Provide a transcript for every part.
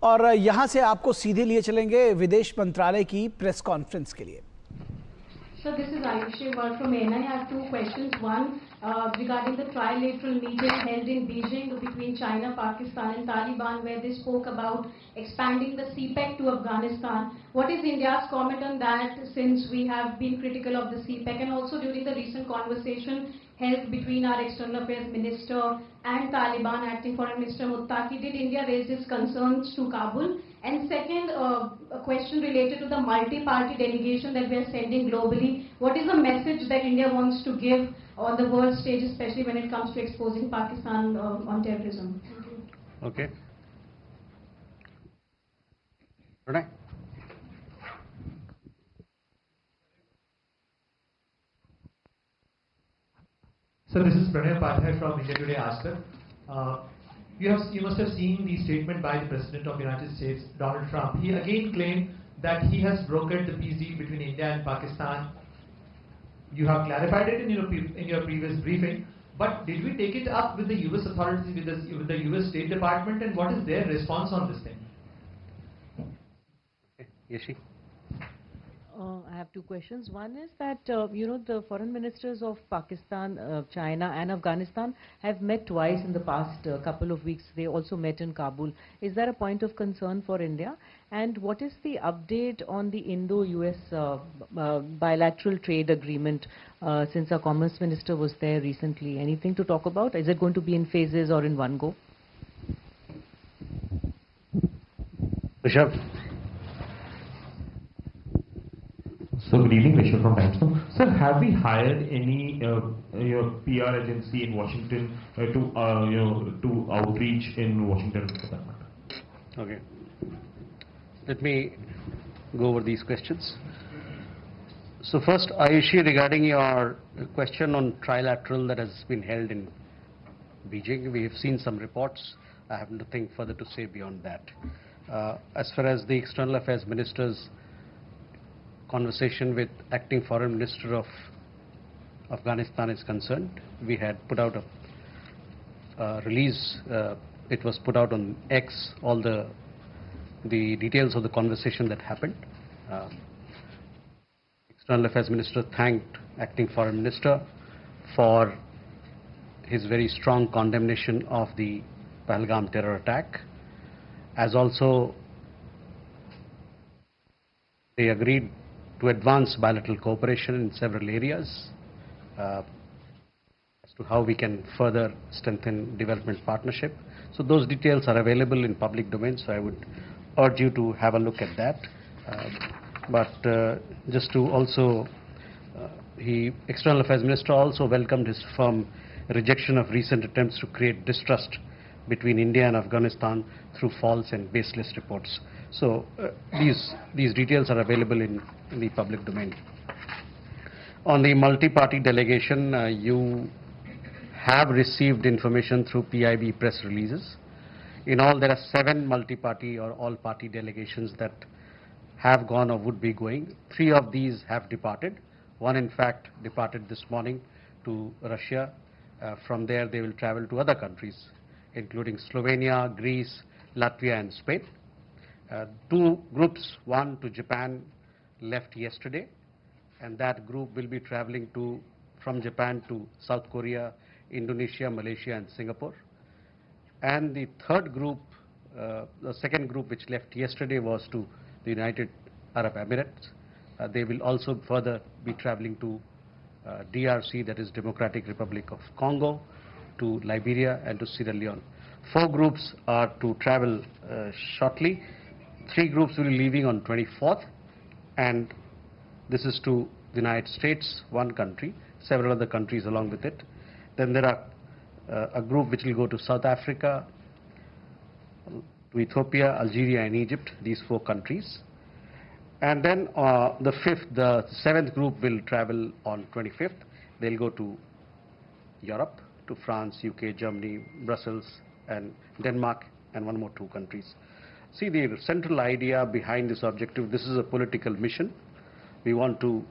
और यहाँ से आपको सीधे लिए चलेंगे विदेश मंत्रालय की प्रेस कॉन्फ्रेंस के लिए। So this is Ayushi Ward from ANI. I have two questions. One, regarding the trilateral meeting held in Beijing between China, Pakistan and Taliban, where they spoke about expanding the CPEC to Afghanistan. What is India's comment on that, since we have been critical of the CPEC? And also during the recent conversation held between our External Affairs Minister and Taliban Acting Foreign Minister Muttaqi, did India raise its concerns to Kabul? And second, a question related to the multi-party delegation that we are sending globally. What is the message that India wants to give on the world stage, especially when it comes to exposing Pakistan on terrorism? Thank you. Okay. Pranay. So this is Pranay Pathak from India Today Asker. You must have seen the statement by the President of the United States, Donald Trump. He again claimed that he has brokered the peace deal between India and Pakistan. You have clarified it in your previous briefing, but did we take it up with the US authorities, with the US State Department, and what is their response on this thing? Okay. Yeshi. I have two questions. One is that, the foreign ministers of Pakistan, China and Afghanistan have met twice in the past couple of weeks. They also met in Kabul. Is there a point of concern for India? And what is the update on the Indo-US bilateral trade agreement, since our Commerce Minister was there recently? Anything to talk about? Is it going to be in phases or in one go? Rishabh. So good evening, Rishabh from Times Now. Sir, have we hired any your PR agency in Washington to outreach in Washington for that matter? Okay. Let me go over these questions. So first, Ayushi, regarding your question on trilateral that has been held in Beijing, we have seen some reports. I have nothing further to say beyond that. As far as the External Affairs Minister's conversation with Acting Foreign Minister of Afghanistan is concerned, we had put out a release. It was put out on X, all the details of the conversation that happened. External Affairs Minister thanked Acting Foreign Minister for his very strong condemnation of the Pahalgam terror attack, as also they agreed to advance bilateral cooperation in several areas as to how we can further strengthen development partnership. So those details are available in public domain, so I would urge you to have a look at that. Just to also, External Affairs Minister also welcomed his firm rejection of recent attempts to create distrust between India and Afghanistan through false and baseless reports. So these details are available in the public domain. On the multi-party delegation, you have received information through PIB press releases. In all, there are 7 multi-party or all-party delegations that have gone or would be going. 3 of these have departed. One, in fact, departed this morning to Russia. From there, they will travel to other countries, including Slovenia, Greece, Latvia, and Spain. 2 groups, one to Japan, left yesterday, and that group will be traveling from Japan to South Korea, Indonesia, Malaysia, and Singapore. And the third group, the second group which left yesterday, was to the United Arab Emirates. They will also further be traveling to DRC, that is Democratic Republic of Congo, to Liberia, and to Sierra Leone. 4 groups are to travel shortly. 3 groups will be leaving on 24th, and this is to the United States, 1 country, several other countries along with it. Then there are a group which will go to South Africa, to Ethiopia, Algeria, and Egypt, these 4 countries. And then the 7th group will travel on 25th. They'll go to Europe, to France, UK, Germany, Brussels, and Denmark, and 1 more 2 countries. See, the central idea behind this objective, this is a political mission. We want to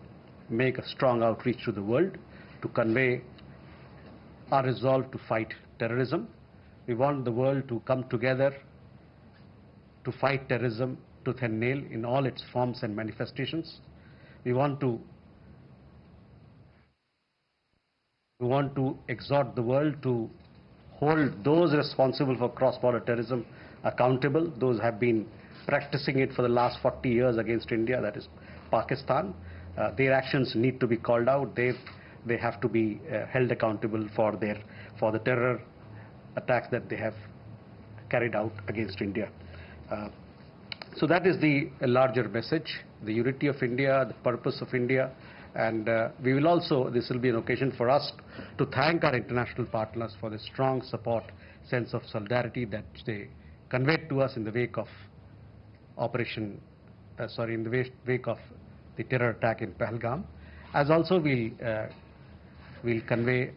make a strong outreach to the world to convey our resolve to fight terrorism. We want the world to come together to fight terrorism tooth and nail in all its forms and manifestations. We want to exhort the world to hold those responsible for cross-border terrorism accountable. Those have been practicing it for the last 40 years against India, that is Pakistan. Their actions need to be called out. They have to be held accountable for the terror attacks that they have carried out against India. So that is the larger message, the unity of India, the purpose of India, and we will also, this will be an occasion for us to thank our international partners for the strong support, sense of solidarity that they conveyed to us in the wake of wake of the terror attack in Pahalgam, as also we'll convey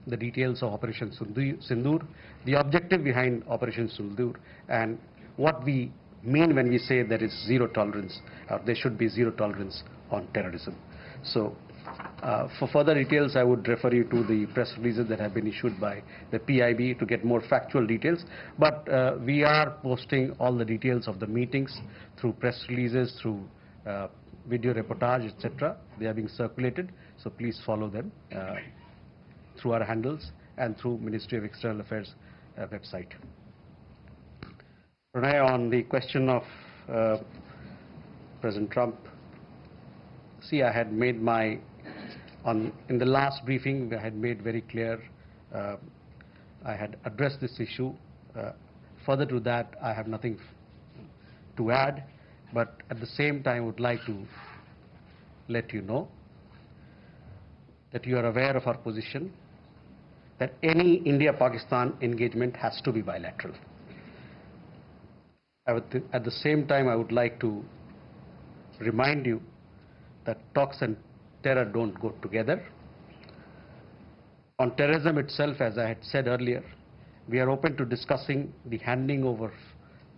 the details of Operation Sindoor, the objective behind Operation Sindoor, and what we mean when we say there is zero tolerance, or there should be zero tolerance on terrorism. So for further details, I would refer you to the press releases that have been issued by the PIB to get more factual details. But we are posting all the details of the meetings through press releases, through video reportage, etc. They are being circulated, so please follow them through our handles and through Ministry of External Affairs website. Pranay, on the question of President Trump, see, I had made in the last briefing, I had made very clear, I had addressed this issue. Further to that, I have nothing to add, but at the same time, I would like to let you know that you are aware of our position, that any India-Pakistan engagement has to be bilateral. At the same time, I would like to remind you that talks and terror don't go together. On terrorism itself, as I had said earlier, we are open to discussing the handing over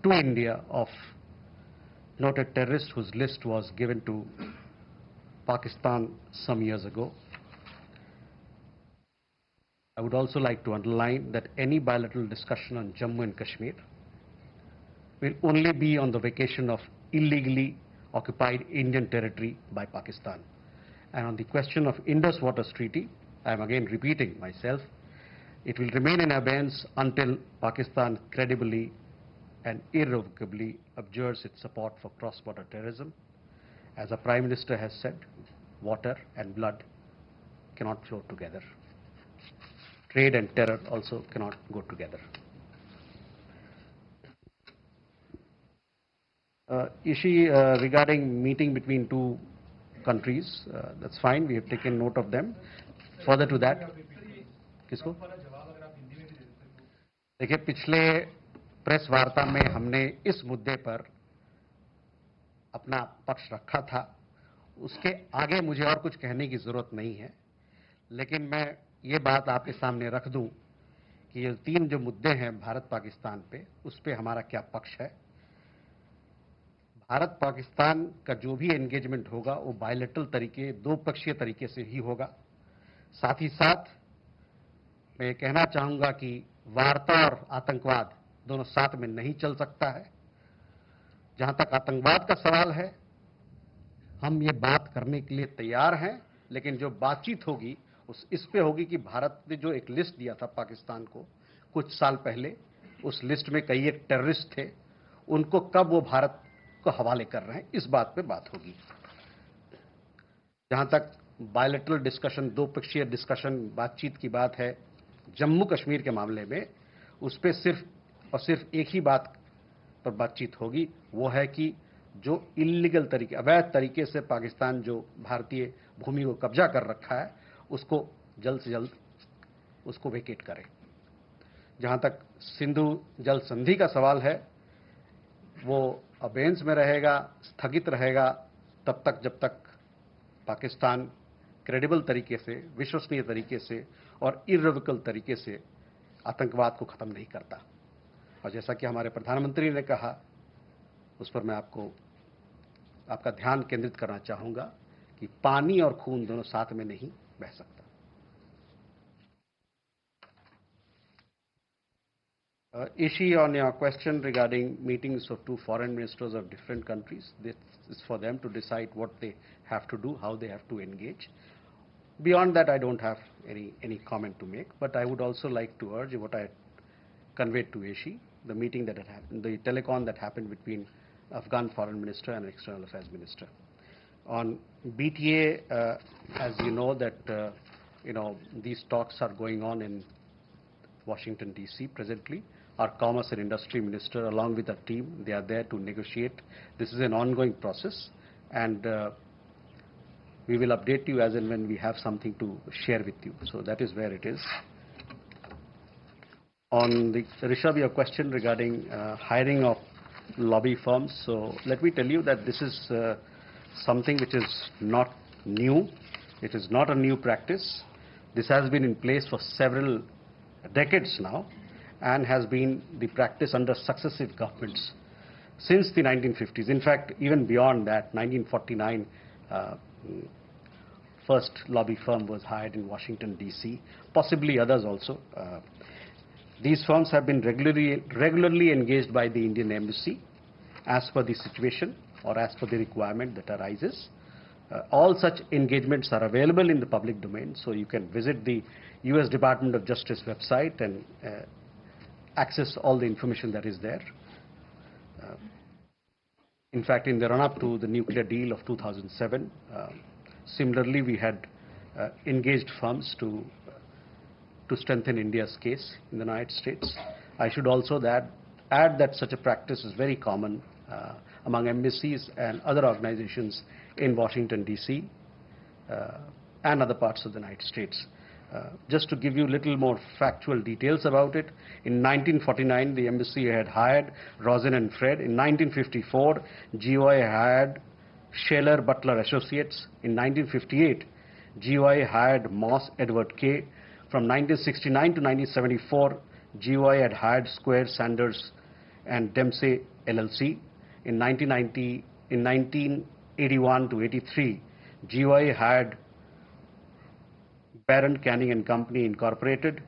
to India of noted terrorists whose list was given to Pakistan some years ago. I would also like to underline that any bilateral discussion on Jammu and Kashmir will only be on the vacation of illegally occupied Indian territory by Pakistan. And on the question of Indus Waters Treaty, I am again repeating myself, it will remain in abeyance until Pakistan credibly and irrevocably abjures its support for cross-border terrorism. As the Prime Minister has said, water and blood cannot flow together. Trade and terror also cannot go together. Ishi, regarding meeting between two countries, that's fine, we have taken note of them. Further to that, किसको? देखिए, पिछले press वार्ता में हमने इस मुद्दे पर अपना पक्ष रखा था। उसके आगे मुझे और कुछ कहने की जरूरत नहीं है, लेकिन मैं ये बात आपके सामने रख दूं कि ये तीन जो मुद्दे हैं भारत पाकिस्तान पे, उस पे हमारा क्या पक्ष है। भारत पाकिस्तान का जो भी एंगेजमेंट होगा वो बायलैटरल तरीके, दो पक्षीय तरीके से ही होगा। साथ ही साथ मैं कहना चाहूंगा कि वार्ता और आतंकवाद दोनों साथ में नहीं चल सकता है। जहां तक आतंकवाद का सवाल है, हम ये बात करने के लिए तैयार हैं, लेकिन जो बातचीत होगी इस पे होगी कि भारत ने जो एक लिस्ट दिया था पाकिस्तान को कुछ साल पहले, उस लिस्ट में कई एक टेररिस्ट थे, उनको कब वो भारत को हवाले कर रहे हैं, इस बात पे बात होगी। जहां तक बायलैटरल डिस्कशन, दो पक्षीय डिस्कशन, बातचीत की बात है जम्मू कश्मीर के मामले में, उस पे सिर्फ और सिर्फ एक ही बात पर बातचीत होगी, वो है कि जो इलीगल तरीके, अवैध तरीके से पाकिस्तान जो भारतीय भूमि को कब्जा कर रखा है, उसको जल्द से जल्द उसको वेकेट करें। जहां तक सिंधु जल संधि का सवाल है, वो अबेंस में रहेगा, स्थगित रहेगा तब तक जब तक पाकिस्तान क्रेडिबल तरीके से, विश्वसनीय तरीके से और इर्रिवोकेबल तरीके से आतंकवाद को खत्म नहीं करता। और जैसा कि हमारे प्रधानमंत्री ने कहा, उस पर मैं आपका ध्यान केंद्रित करना चाहूंगा कि पानी और खून दोनों साथ में नहीं बह सकता। Ishi, on your question regarding meetings of two foreign ministers of different countries, this is for them to decide what they have to do, how they have to engage. Beyond that, I don't have any comment to make, but I would also like to urge what I conveyed to Ishi, the meeting that had happened, the telecon that happened between Afghan foreign minister and external affairs minister. On BTA, as you know that, these talks are going on in Washington, D.C. presently. Our Commerce and Industry Minister, along with our team, they are there to negotiate. This is an ongoing process, and we will update you as and when we have something to share with you. So that is where it is. On the Rishabh, your question regarding hiring of lobby firms. So let me tell you that this is something which is not new. It is not a new practice. This has been in place for several decades now, and has been the practice under successive governments since the 1950s. In fact, even beyond that, 1949, first lobby firm was hired in Washington, D.C., possibly others also. These firms have been regularly engaged by the Indian Embassy as per the situation or as per the requirement that arises. All such engagements are available in the public domain, so you can visit the U.S. Department of Justice website and access all the information that is there. In fact, in the run-up to the nuclear deal of 2007, similarly we had engaged firms to strengthen India's case in the United States. I should also add that such a practice is very common among embassies and other organizations in Washington, D.C. And other parts of the United States. Just to give you a little more factual details about it, in 1949, the embassy had hired Rosen and Fred. In 1954, GOI hired Shaler Butler Associates. In 1958, GOI hired Moss Edward K. From 1969 to 1974, GOI had hired Square Sanders and Dempsey LLC. In 1981 to 83, GOI hired Barron Canning and Company Incorporated.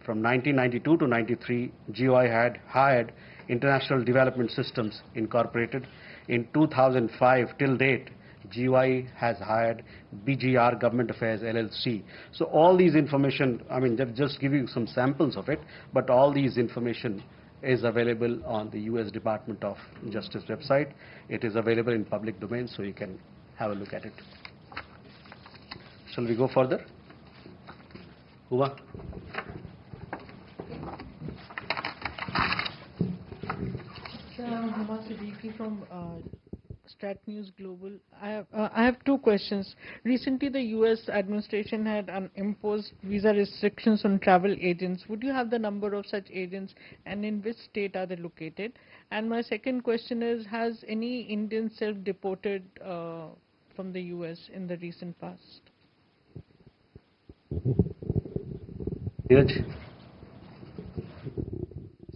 From 1992 to 93, GOI had hired International Development Systems Incorporated. In 2005 till date, GOI has hired BGR Government Affairs LLC. So all these information, I mean, just give you some samples of it, but all these information is available on the U.S. Department of Justice website. It is available in public domain, so you can have a look at it. Shall we go further? Huma? Huma Siddiqui from Strat News Global. I have two questions. Recently, the U.S. administration had imposed visa restrictions on travel agents. Would you have the number of such agents, and in which state are they located? And my second question is, has any Indian self-deported from the U.S. in the recent past?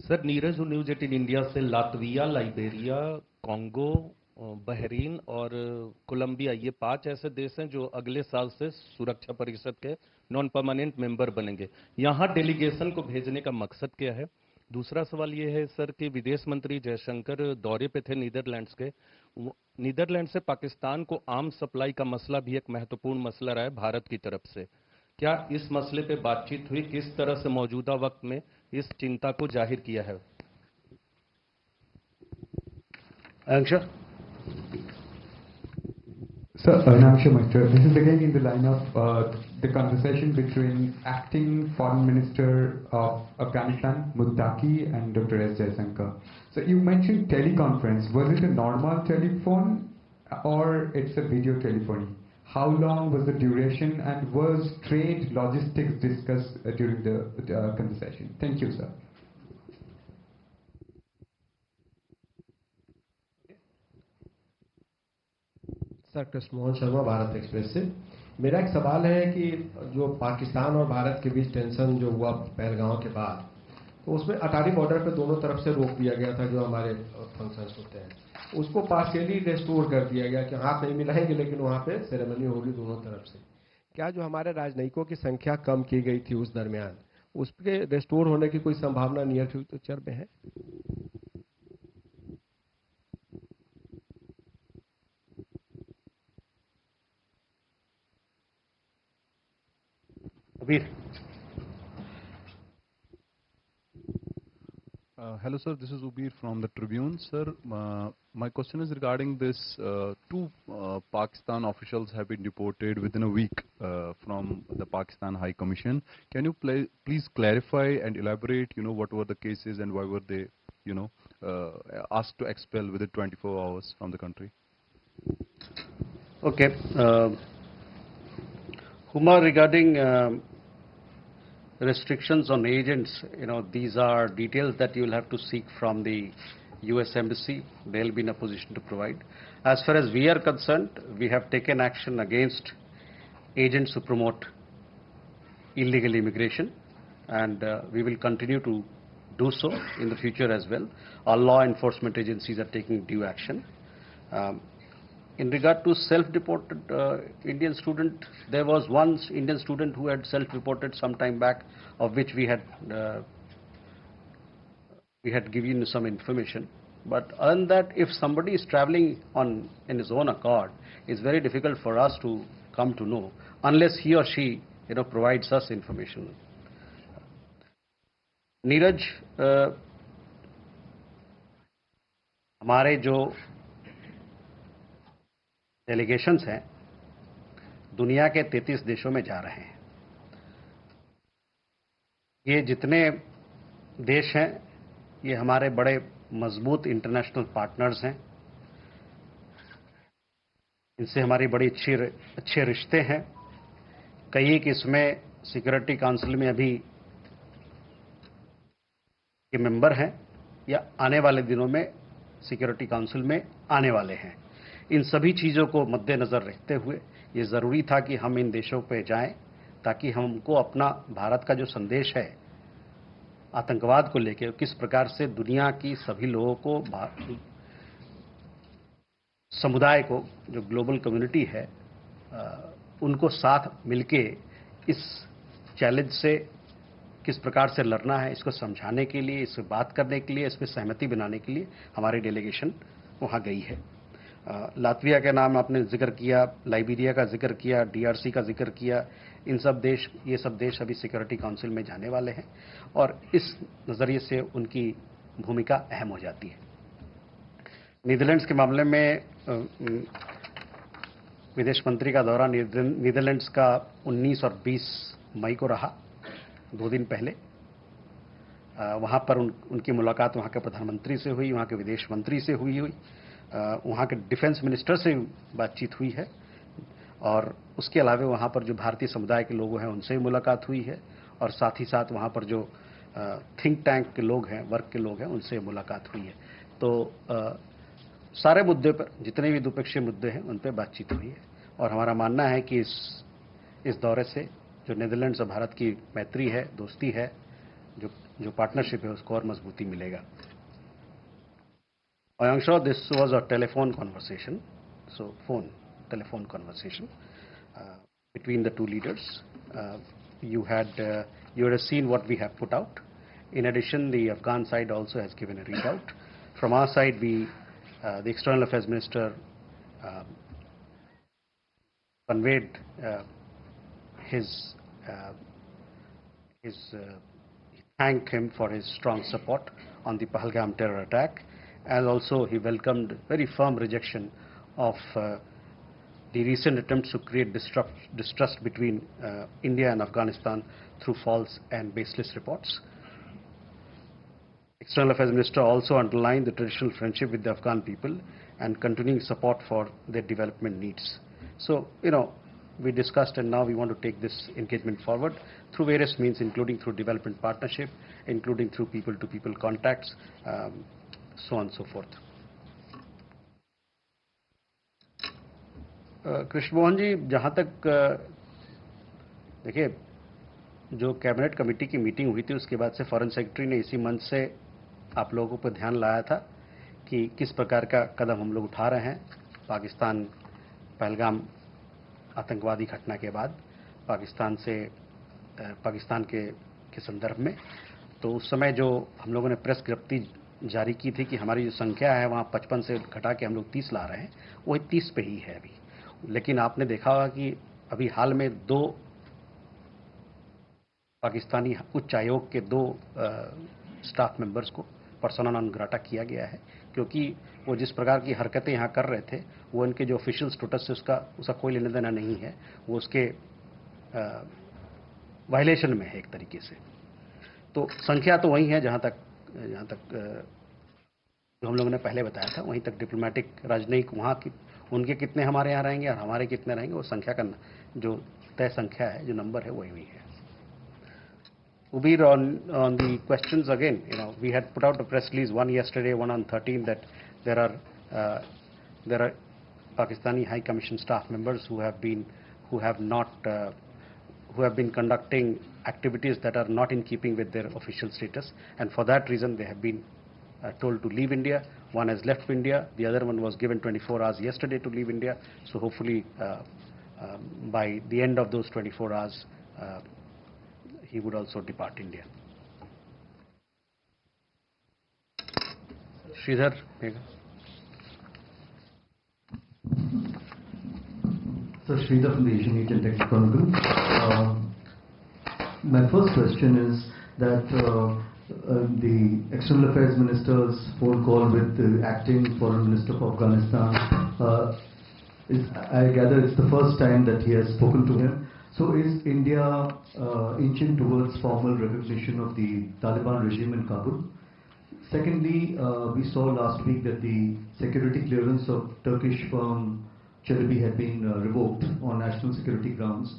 Sir Neeraj हूँ news 18 India से। Latvia, Liberia, Congo, Bahrain और Colombia, ये 5 ऐसे देश हैं जो अगले साल से सुरक्षा परिषद के नॉन परमानेंट मेंबर बनेंगे। यहाँ डेलीगेशन को भेजने का मकसद क्या है? दूसरा सवाल ये है सर कि विदेश मंत्री जयशंकर दौरे पे थे नीदरलैंड्स के। नीदरलैंड से पाकिस्तान को आर्म सप्लाई का मसला भी एक महत्वपूर्ण मसला रहा है भारत की तरफ से। क्या इस मसले पे बातचीत हुई? किस तरह से मौजूदा वक्त में इस चिंता को जाहिर किया है? Sir, Arnaksha Maitre, this is again in the line of the conversation between acting Foreign Minister of Afghanistan, Muttaqi, and Dr. S. Jaishankar. So you mentioned teleconference. Was it a normal telephone or it's a video telephony? How long was the duration, and was trade logistics discussed during the conversation? Thank you, sir. Sir Krishnamohan Sharma, Bharat express से। मेरा एक सवाल है कि जो पाकिस्तान और भारत के बीच tension जो हुआ पहलगांव के बाद, तो उसमें अटारी बॉर्डर पर दोनों तरफ से रोक दिया गया था, जो हमारे फंक्शंस होते हैं, उसको पार्शियली रेस्टोर कर दिया गया कि हाथ नहीं मिलाएंगे लेकिन वहाँ पे सेरेमनी होगी दोनों तरफ से। क्या जो हमारे राजनयिकों की संख्या कम की गई थी उस दरमियान, उसके रेस्टोर होने की कोई संभावना नियर फ्यूचर में है? अभी Hello, sir. This is Ubir from the Tribune. Sir, my question is regarding this. Two Pakistan officials have been deported within a week from the Pakistan High Commission. Can you please clarify and elaborate, what were the cases and why were they, asked to expel within 24 hours from the country? Okay. Huma, regarding restrictions on agents, these are details that you will have to seek from the US Embassy. They'll be in a position to provide. As far as we are concerned, we have taken action against agents who promote illegal immigration, and we will continue to do so in the future as well. Our law enforcement agencies are taking due action. In regard to self-deported Indian student, there was one Indian student who had self-reported some time back, of which we had given some information. But other than that, if somebody is traveling in his own accord, it's very difficult for us to come to know unless he or she provides us information. Neeraj, हमारे जो delegations हैं दुनिया के 33 देशों में जा रहे हैं. ये जितने देश हैं ये हमारे बड़े मजबूत इंटरनेशनल पार्टनर्स हैं. इनसे हमारी बड़ी अच्छे रिश्ते हैं. कई किस्में सिक्योरिटी काउंसिल में अभी के मेंबर हैं या आने वाले दिनों में सिक्योरिटी काउंसिल में आने वाले हैं. इन सभी चीज़ों को मद्देनज़र रखते हुए ये ज़रूरी था कि हम इन देशों पे जाएं ताकि हमको अपना भारत का जो संदेश है आतंकवाद को लेकर, किस प्रकार से दुनिया की सभी लोगों को, समुदाय को, जो ग्लोबल कम्युनिटी है, उनको साथ मिलके इस चैलेंज से किस प्रकार से लड़ना है, इसको समझाने के लिए, इस पर बात करने के लिए, इस पर सहमति बनाने के लिए हमारी डेलीगेशन वहाँ गई है. लातविया के नाम आपने जिक्र किया, लाइबेरिया का जिक्र किया, DRC का जिक्र किया. ये सब देश अभी सिक्योरिटी काउंसिल में जाने वाले हैं और इस नज़रिए से उनकी भूमिका अहम हो जाती है. नीदरलैंड्स के मामले में विदेश मंत्री का दौरा नीदरलैंड्स का 19 और 20 मई को रहा, 2 दिन पहले. वहाँ पर उनकी मुलाकात वहाँ के प्रधानमंत्री से हुई, वहाँ के विदेश मंत्री से हुई, वहाँ के डिफेंस मिनिस्टर से बातचीत हुई है और उसके अलावा वहाँ पर जो भारतीय समुदाय के लोग हैं उनसे भी मुलाकात हुई है और साथ ही साथ वहाँ पर जो थिंक टैंक के लोग हैं, वर्ग के लोग हैं, उनसे मुलाकात हुई है. तो सारे मुद्दे पर, जितने भी द्विपक्षीय मुद्दे हैं उन पर बातचीत हुई है और हमारा मानना है कि इस दौरे से जो नीदरलैंड्स और भारत की मैत्री है, दोस्ती है, जो पार्टनरशिप है, उसको और मजबूती मिलेगा. I'm sure this was a telephone conversation, telephone conversation between the two leaders. You had seen what we have put out. In addition, the Afghan side also has given a readout. From our side, the External Affairs Minister conveyed his thanked him for his strong support on the Pahalgam terror attack, and also he welcomed very firm rejection of the recent attempts to create distrust between India and Afghanistan through false and baseless reports. External Affairs Minister also underlined the traditional friendship with the Afghan people and continuing support for their development needs. So, we discussed, and now we want to take this engagement forward through various means, including through development partnership, including through people-to-people contacts, so on and so forth. Krishna Mohan ji, जहाँ तक देखिए, जो cabinet committee की meeting हुई थी उसके बाद से फॉरेन सेक्रेटरी ने इसी मंच से आप लोगों पर ध्यान लाया था कि किस प्रकार का कदम हम लोग उठा रहे हैं. पाकिस्तान पहलगाम आतंकवादी घटना के बाद पाकिस्तान के के संदर्भ में। तो उस समय जो हम लोगों ने प्रेस विज्ञप्ति जारी की थी कि हमारी जो संख्या है वहाँ 55 से घटा के हम लोग 30 ला रहे हैं, वो 30 पे ही है अभी। लेकिन आपने देखा होगा कि अभी हाल में 2 पाकिस्तानी उच्च आयोग के 2 स्टाफ मेंबर्स को पर्सोना नॉन ग्राटा किया गया है, क्योंकि वो जिस प्रकार की हरकतें यहाँ कर रहे थे वो इनके जो ऑफिशियल स्टेटस से उसका कोई लेना देना नहीं है, वो उसके वायलेशन में है एक तरीके से। तो संख्या तो वही है जहाँ तक जो हम लोगों ने पहले बताया था, वहीं तक डिप्लोमेटिक राजनयिक वहाँ की उनके कितने हमारे यहाँ रहेंगे और हमारे कितने रहेंगे, वो संख्या का जो तय संख्या है, जो नंबर है, वही है। Ubir, on the questions again, we had put out a press release, one yesterday, one on 13, that there are Pakistani High Commission staff members who have been conducting activities that are not in keeping with their official status, and for that reason they have been told to leave India. One has left India, the other one was given 24 hours yesterday to leave India. So hopefully by the end of those 24 hours, he would also depart India. Sridhar, Megha. So Sridhar from the Asian Media and Tech Chronicle. My first question is that the External Affairs Minister's phone call with the acting Foreign Minister of Afghanistan, I gather it's the first time that he has spoken to him. So is India inching towards formal recognition of the Taliban regime in Kabul? Secondly, we saw last week that the security clearance of Turkish firm Çelebi had been revoked on national security grounds.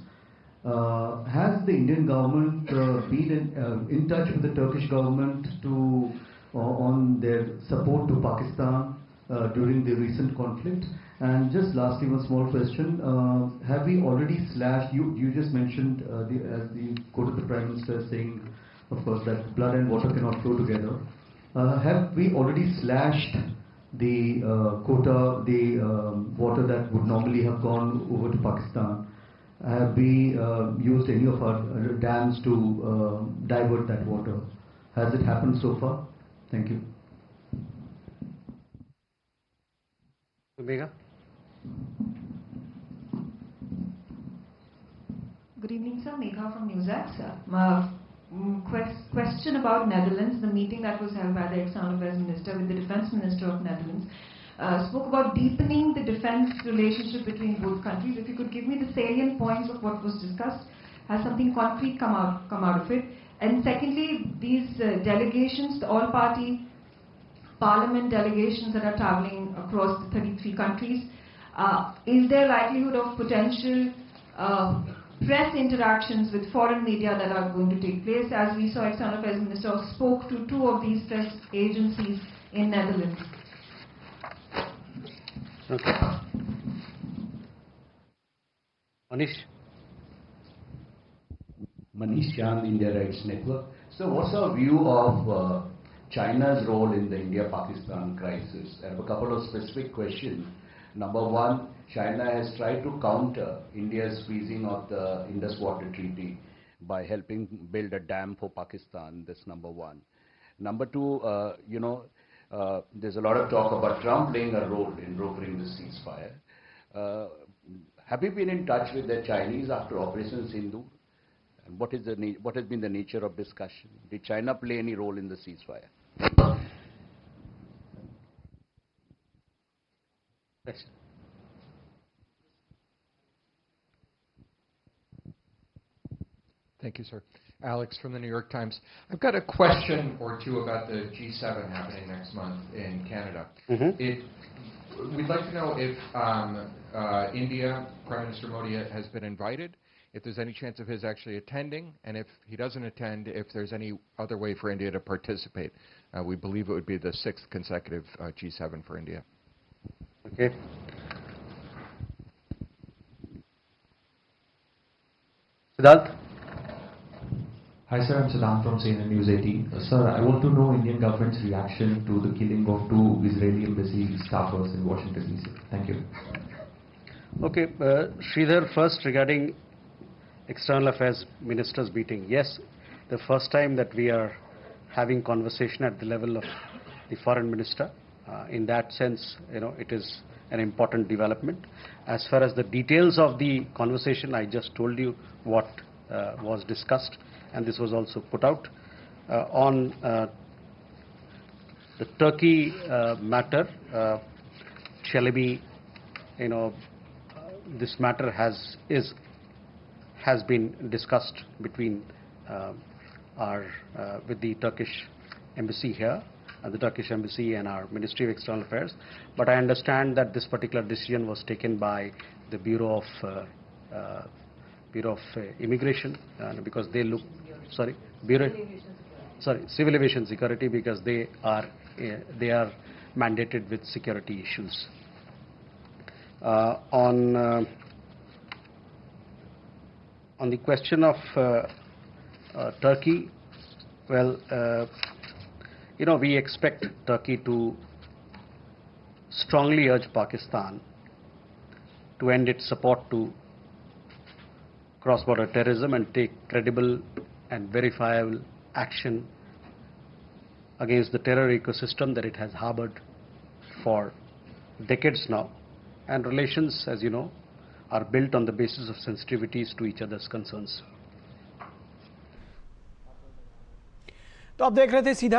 Has the Indian government been in touch with the Turkish government on their support to Pakistan during the recent conflict? And just lastly, one small question: have we already slashed? You just mentioned as the quote of the Prime Minister saying, of course, that blood and water cannot flow together. Have we already slashed the quota, the water that would normally have gone over to Pakistan? Have we used any of our dams to divert that water? Has it happened so far? Thank you. Megha. Good evening, sir. Megha from NewsX. Question about Netherlands. The meeting that was held by the External Affairs Minister with the Defence Minister of Netherlands spoke about deepening the defence relationship between both countries. If you could give me the salient points of what was discussed, has something concrete come out of it? And secondly, these delegations, the all-party parliament delegations that are travelling across the 33 countries, is there likelihood of potential press interactions with foreign media that are going to take place? As we saw, External Affairs Minister spoke to 2 of these press agencies in Netherlands. Okay. Manish. Manish Chand, India Rights Network. So what's our view of China's role in the India-Pakistan crisis? I have a couple of specific questions. Number one, China has tried to counter India's freezing of the Indus Water Treaty by helping build a dam for Pakistan. That's number one. Number two, there's a lot of talk about Trump playing a role in brokering the ceasefire. Have you been in touch with the Chinese after Operation Sindoor? And what has been the nature of discussion? Did China play any role in the ceasefire? Yes. Thank you, sir. Alex from the New York Times. I've got a question or two about the G7 happening next month in Canada. We'd like to know if India, Prime Minister Modi has been invited, if there's any chance of his actually attending, and if he doesn't attend, if there's any other way for India to participate. We believe it would be the 6th consecutive G7 for India. Okay. Siddharth? Hi sir, I'm Siddharth from CNN News 18. Sir, I want to know Indian government's reaction to the killing of 2 Israeli embassy staffers in Washington DC. Thank you. Okay, Sridhar, first regarding External Affairs Minister's meeting. Yes, the first time that we are having conversation at the level of the foreign minister. In that sense, it is an important development. As far as the details of the conversation, I just told you what was discussed, and this was also put out. On the Turkey matter, Chelimi, this matter has been discussed between with the Turkish embassy here, the Turkish embassy and our Ministry of External Affairs. But I understand that this particular decision was taken by the Bureau of Immigration, because they look, Civil Aviation Security, because they are mandated with security issues. On the question of Turkey, well, we expect Turkey to strongly urge Pakistan to end its support to cross-border terrorism and take credible and verifiable action against the terror ecosystem that it has harbored for decades now. And relations, as you know, are built on the basis of sensitivities to each other's concerns. तो आप देख रहे थे सीधा